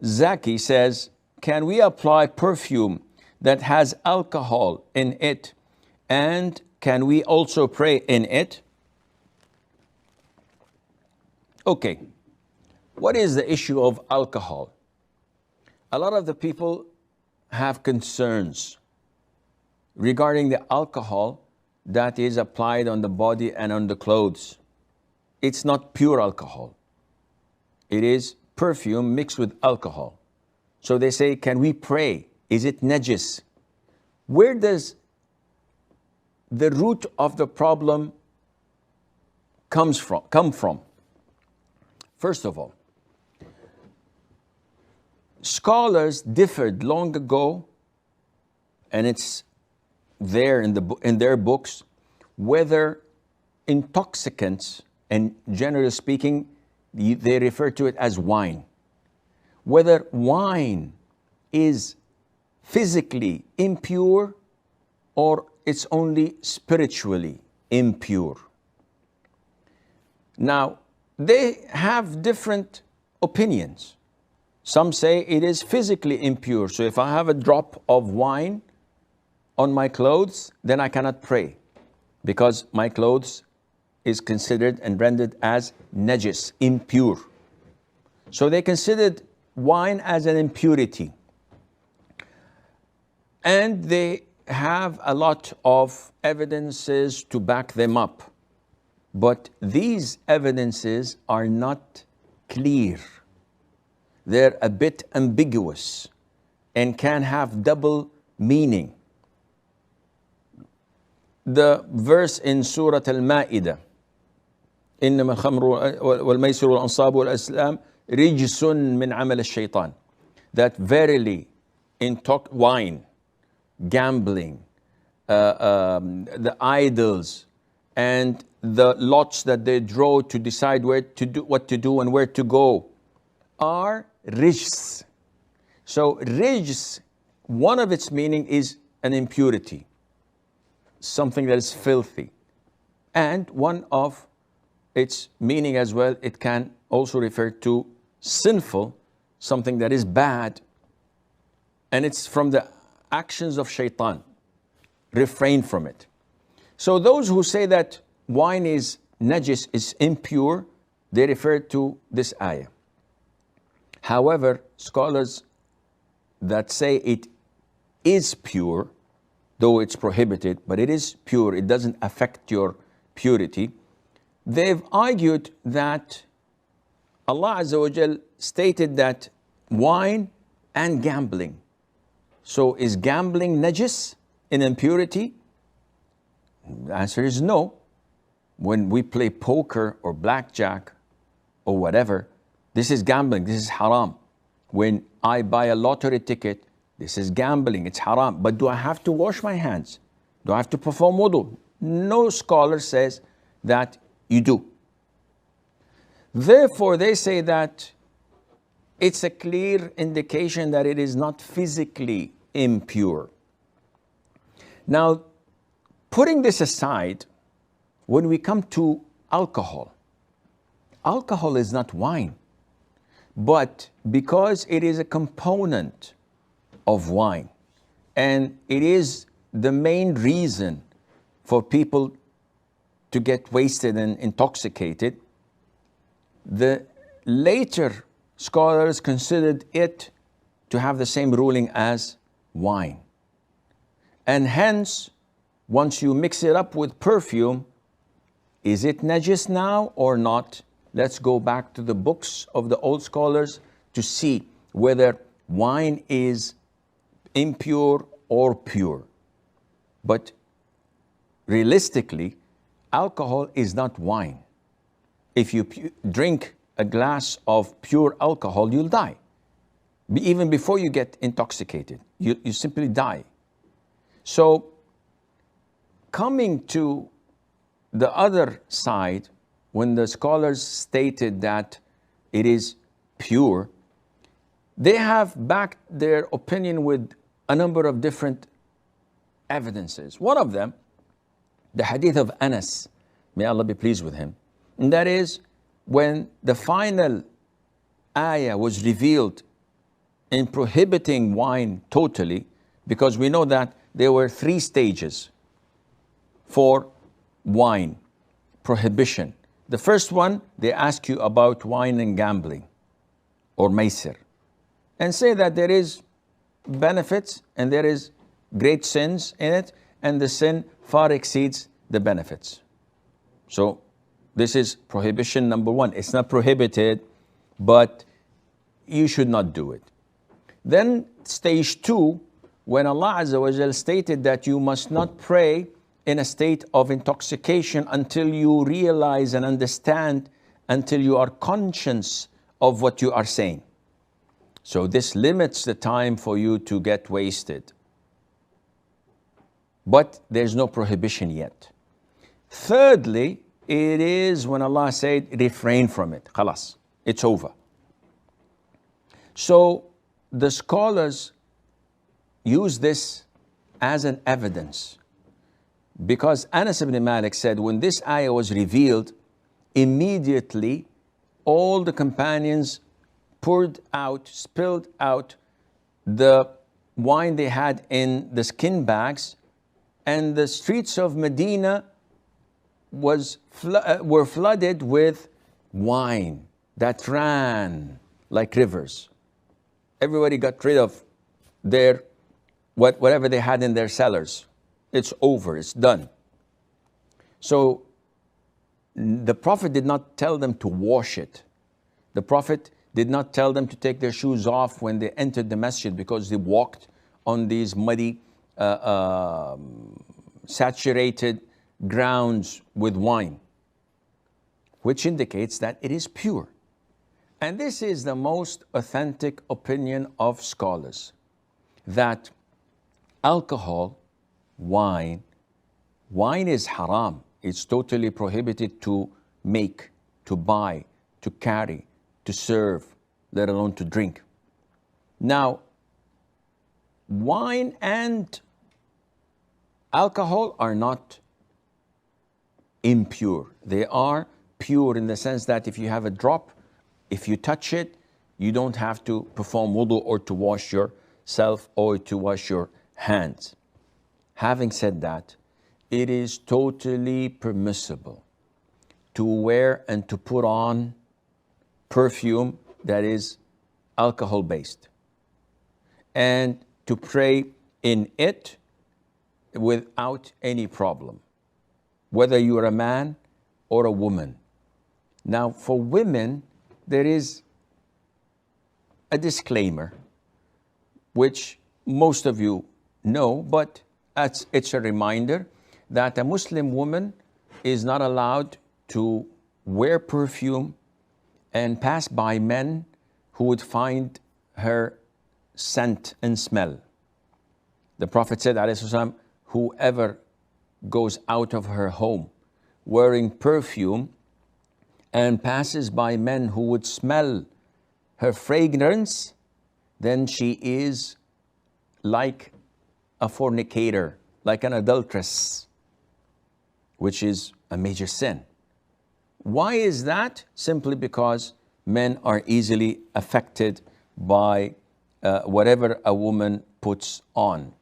Zaki says, can we apply perfume that has alcohol in it, and can we also pray in it? Okay, what is the issue of alcohol? A lot of the people have concerns regarding the alcohol that is applied on the body and on the clothes. It's not pure alcohol. It is perfume mixed with alcohol. So they say, can we pray? Is it najis? Where does the root of the problem come from? First of all, scholars differed long ago, and it's there in their books, whether intoxicants, and generally speaking, they refer to it as wine, whether wine is physically impure or it's only spiritually impure. Now, they have different opinions. Some say it is physically impure. So if I have a drop of wine on my clothes, then I cannot pray because my clothes is considered and rendered as najis, impure. So they considered wine as an impurity. And they have a lot of evidences to back them up. But these evidences are not clear. They're a bit ambiguous and can have double meaning. The verse in Surah Al-Ma'idah, إنما الخمر والميسر والأنصاب والأزلام رجس من عمل الشيطان, that verily wine, gambling, the idols, and the lots that they draw to decide what to do and where to go are rijs. So rijs, one of its meaning is an impurity, something that is filthy. And one of its meaning as well, it can also refer to sinful, something that is bad. And it's from the actions of shaitan. Refrain from it. So those who say that wine is najis, is impure, they refer to this ayah. However, scholars that say it is pure, though it's prohibited, but it is pure, it doesn't affect your purity, they've argued that Allah Azza wa Jal stated that wine and gambling. So is gambling najis, in impurity? The answer is no. When we play poker or blackjack or whatever, this is gambling, this is haram. When I buy a lottery ticket, this is gambling, it's haram. But do I have to wash my hands? Do I have to perform wudu? No scholar says that you do. Therefore, they say that it's a clear indication that it is not physically impure. Now, putting this aside, when we come to alcohol, alcohol is not wine, but because it is a component of wine, and it is the main reason for people to get wasted and intoxicated, the later scholars considered it to have the same ruling as wine. And hence, once you mix it up with perfume, is it najis now or not? Let's go back to the books of the old scholars to see whether wine is impure or pure. But realistically, alcohol is not wine. If you drink a glass of pure alcohol, you'll die. Even before you get intoxicated, you simply die. So, coming to the other side, when the scholars stated that it is pure, they have backed their opinion with a number of different evidences. One of them, the hadith of Anas, may Allah be pleased with him, and that is when the final ayah was revealed in prohibiting wine totally, because we know that there were 3 stages for wine prohibition. The first one, they ask you about wine and gambling or maisir, and say that there is benefits and there is great sins in it, and the sin far exceeds the benefits. So this is prohibition number 1. It's not prohibited, but you should not do it. Then stage 2, when Allah Azza wa Jal stated that you must not pray in a state of intoxication until you realize and understand, until you are conscious of what you are saying. So this limits the time for you to get wasted. But there's no prohibition yet. Thirdly, it is when Allah said, refrain from it. Khalas, it's over. So the scholars use this as an evidence, because Anas ibn Malik said when this ayah was revealed, immediately all the companions spilled out the wine they had in the skin bags, and the streets of Medina were flooded with wine that ran like rivers. Everybody got rid of their whatever they had in their cellars. It's over, it's done. So the Prophet did not tell them to wash it. The Prophet did not tell them to take their shoes off when they entered the masjid, because they walked on these muddy, saturated grounds with wine, which indicates that it is pure. And this is the most authentic opinion of scholars, that alcohol, wine is haram. It's totally prohibited to make, to buy, to carry, to serve, let alone to drink. Now, wine and alcohol are not impure. They are pure in the sense that if you have a drop, if you touch it, you don't have to perform wudu or to wash yourself or to wash your hands. Having said that, it is totally permissible to wear and to put on perfume that is alcohol based, and to pray in it without any problem, whether you are a man or a woman. Now, for women, there is a disclaimer, which most of you know, but it's a reminder that a Muslim woman is not allowed to wear perfume and pass by men who would find her scent and smell. The Prophet said, ﷺ, whoever goes out of her home wearing perfume and passes by men who would smell her fragrance, then she is like a fornicator, like an adulteress, which is a major sin. Why is that? Simply because men are easily affected by whatever a woman puts on.